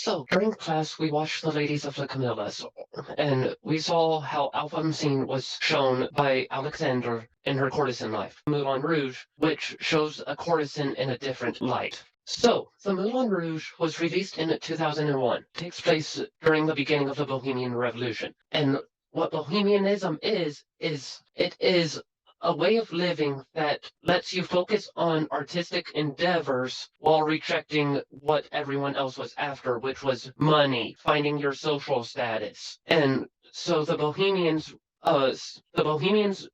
So during class, we watched The Ladies of the Camillas, and we saw how Alphonsine was shown by Alexander in her courtesan life. Moulin Rouge, which shows a courtesan in a different light. So, the Moulin Rouge was released in 2001. It takes place during the beginning of the Bohemian Revolution. And what Bohemianism is it is a way of living that lets you focus on artistic endeavors while rejecting what everyone else was after, which was money, finding your social status. And so the Bohemians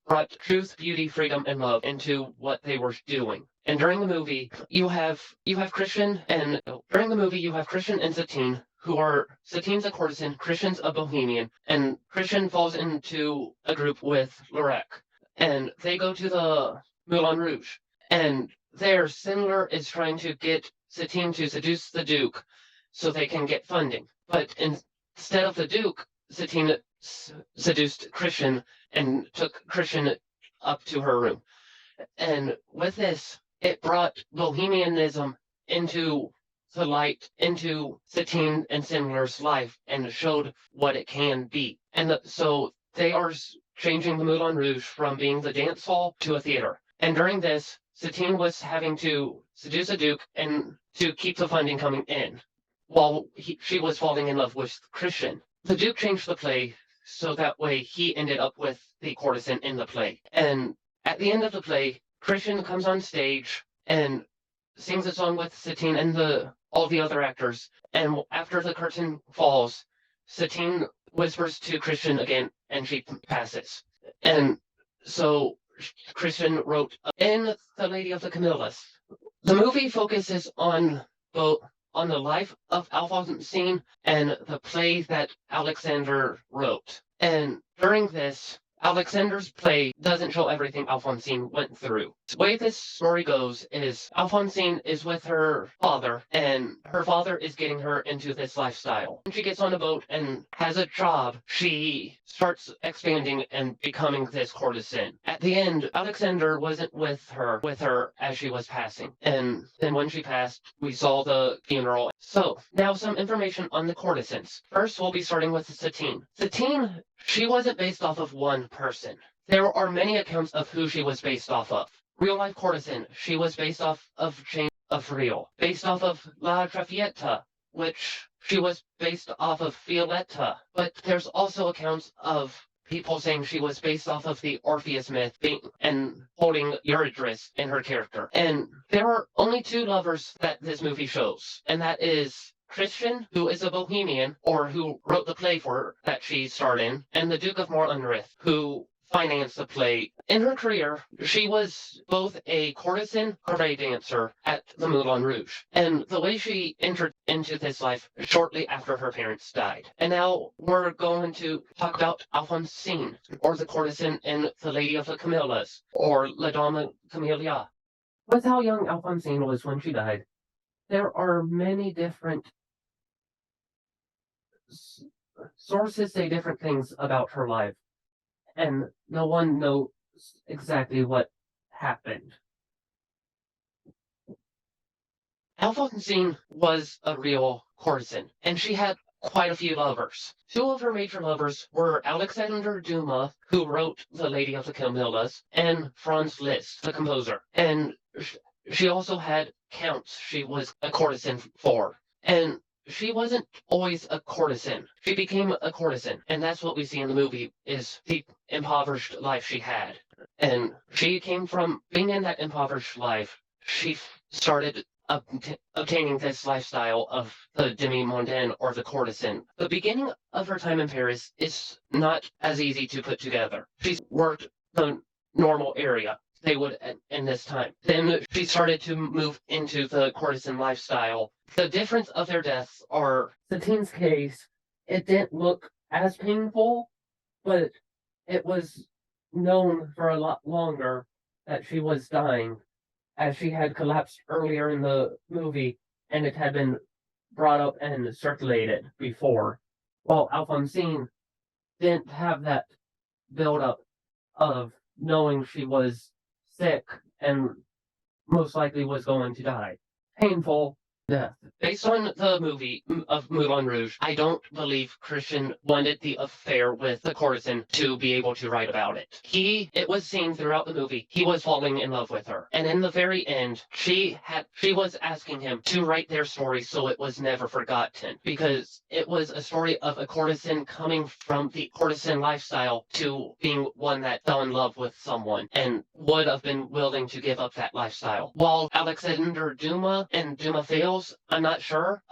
brought truth, beauty, freedom, and love into what they were doing. And during the movie, you have Christian, and during the movie you have Christian and Satine, who are Satine's a courtesan, Christian's a bohemian, and Christian falls into a group with Lorec, and they go to the Moulin Rouge, and there Sindler is trying to get Satine to seduce the Duke so they can get funding. But instead of the Duke, Satine seduced Christian and took Christian up to her room. And with this, it brought bohemianism into the light, into Satine and Sindler's life, and showed what it can be. And so they are changing the Moulin Rouge from being the dance hall to a theater. And during this, Satine was having to seduce a Duke and to keep the funding coming in, while she was falling in love with Christian. The Duke changed the play so that way he ended up with the courtesan in the play. And at the end of the play, Christian comes on stage and sings a song with Satine and all the other actors. And after the curtain falls, Satine whispers to Christian again, and she passes. And so Christian wrote in The Lady of the Camillas. The movie focuses on both on the life of Alphonsine and the play that Alexander wrote. And during this, Alexander's play doesn't show everything Alphonsine went through. The way this story goes is Alphonsine is with her father, and her father is getting her into this lifestyle. When she gets on a boat and has a job, she starts expanding and becoming this courtesan. At the end, Alexander wasn't with her as she was passing. And then when she passed, we saw the funeral. So, now some information on the courtesans. First, we'll be starting with Satine. Satine, she wasn't based off of one person. There are many accounts of who she was based off of. Real life courtesan, she was based off of Jane of Real. Based off of La Traviata, which she was based off of Violetta. But there's also accounts of people saying she was based off of the Orpheus myth and holding Eurydice in her character. And there are only two lovers that this movie shows, and that is Christian, who is a bohemian, or who wrote the play for her that she starred in, and the Duke of Montluret, who financed the play. In her career, she was both a courtesan and a dancer at the Moulin Rouge, and the way she entered into this life shortly after her parents died. And now we're going to talk about Alphonsine, or the courtesan in The Lady of the Camillas, or La Dame Camelia. With how young Alphonsine was when she died, there are many different sources say different things about her life, and no one knows exactly what happened. Alphonsine was a real courtesan, and she had quite a few lovers. Two of her major lovers were Alexander Dumas, who wrote The Lady of the Camillas, and Franz Liszt, the composer. And she also had counts she was a courtesan for. And she wasn't always a courtesan. She became a courtesan, and that's what we see in the movie, is the impoverished life she had. And she came from being in that impoverished life. She started obtaining this lifestyle of the demi-mondaine, or the courtesan. The beginning of her time in Paris is not as easy to put together. She worked the normal area they would in this time. Then she started to move into the courtesan lifestyle. The difference of their deaths are, Satine's case, it didn't look as painful, but it was known for a lot longer that she was dying, as she had collapsed earlier in the movie, and it had been brought up and circulated before. While Alphonsine didn't have that build-up of knowing she was sick and most likely was going to die. Painful, death. Based on the movie of Moulin Rouge, I don't believe Christian wanted the affair with the courtesan to be able to write about it. It was seen throughout the movie, he was falling in love with her. And in the very end, she was asking him to write their story so it was never forgotten. Because it was a story of a courtesan coming from the courtesan lifestyle to being one that fell in love with someone and would have been willing to give up that lifestyle. While Alexander Dumas and Dumas fails, I'm not sure.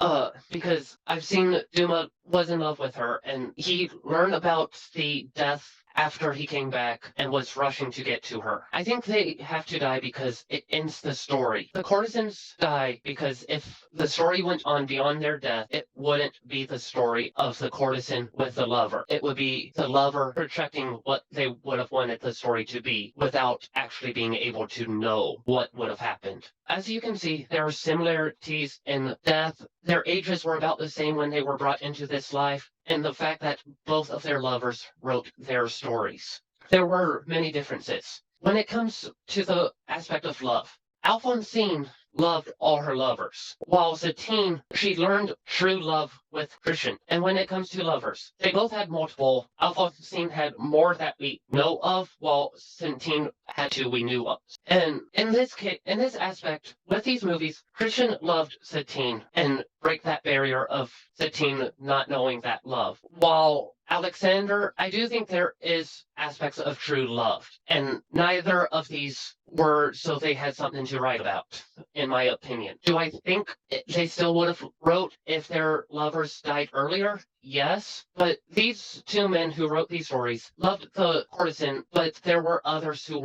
Because I've seen Dumas was in love with her and he learned about the death after he came back and was rushing to get to her. I think they have to die because it ends the story. The courtesans die because if the story went on beyond their death, it wouldn't be the story of the courtesan with the lover. It would be the lover projecting what they would have wanted the story to be without actually being able to know what would have happened. As you can see, there are similarities in death. Their ages were about the same when they were brought into this life, and the fact that both of their lovers wrote their stories. There were many differences. When it comes to the aspect of love, Alphonsine loved all her lovers, while Satine, she learned true love with Christian. And when it comes to lovers, they both had multiple. Alphonsine had more that we know of, while Satine had two we knew of. And in this aspect, with these movies, Christian loved Satine and break that barrier of Satine not knowing that love. While Alexander, I do think there is aspects of true love, and neither of these were so they had something to write about, in my opinion. Do I think they still would have wrote if their lovers died earlier? Yes, but these two men who wrote these stories loved the courtesan, but there were others who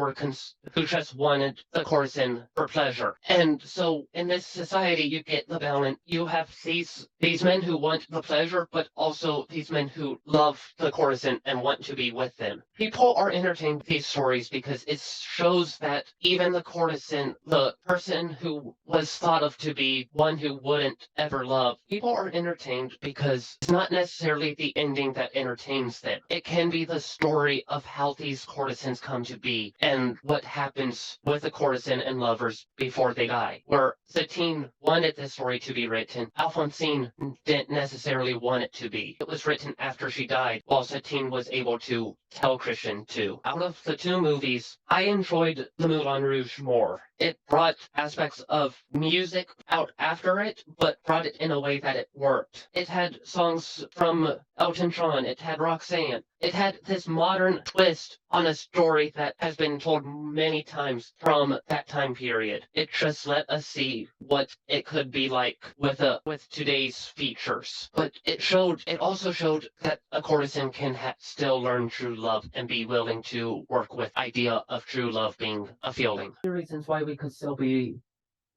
who just wanted the courtesan for pleasure. And so in this society, you get the balance. You have these men who want the pleasure, but also these men who love the courtesan and want to be with them. People are entertained with these stories because it shows that even the courtesan, the person who was thought of to be one who wouldn't ever love, people are entertained because it's not necessarily the ending that entertains them. It can be the story of how these courtesans come to be and what happens with the courtesan and lovers before they die. Where Satine wanted this story to be written, Alphonsine didn't necessarily want it to be. It was written after she died, while Satine was able to tell Christian to. Out of the two movies, I enjoyed the Moulin Rouge more. It brought aspects of music out after it, but brought it in a way that it worked. It had songs from Elton John, it had Roxanne. It had this modern twist on a story that has been told many times from that time period. It just let us see what it could be like with today's features. But it also showed that a courtesan can still learn true love and be willing to work with idea of true love being a feeling. The reasons why we could still be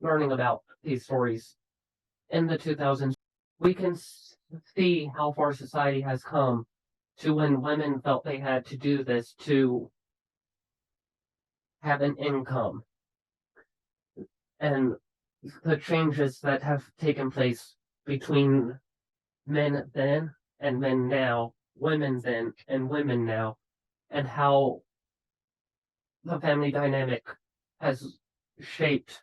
learning about these stories in the 2000s, we can see how far society has come to when women felt they had to do this to have an income. And the changes that have taken place between men then and men now, women then and women now, and how the family dynamic has shaped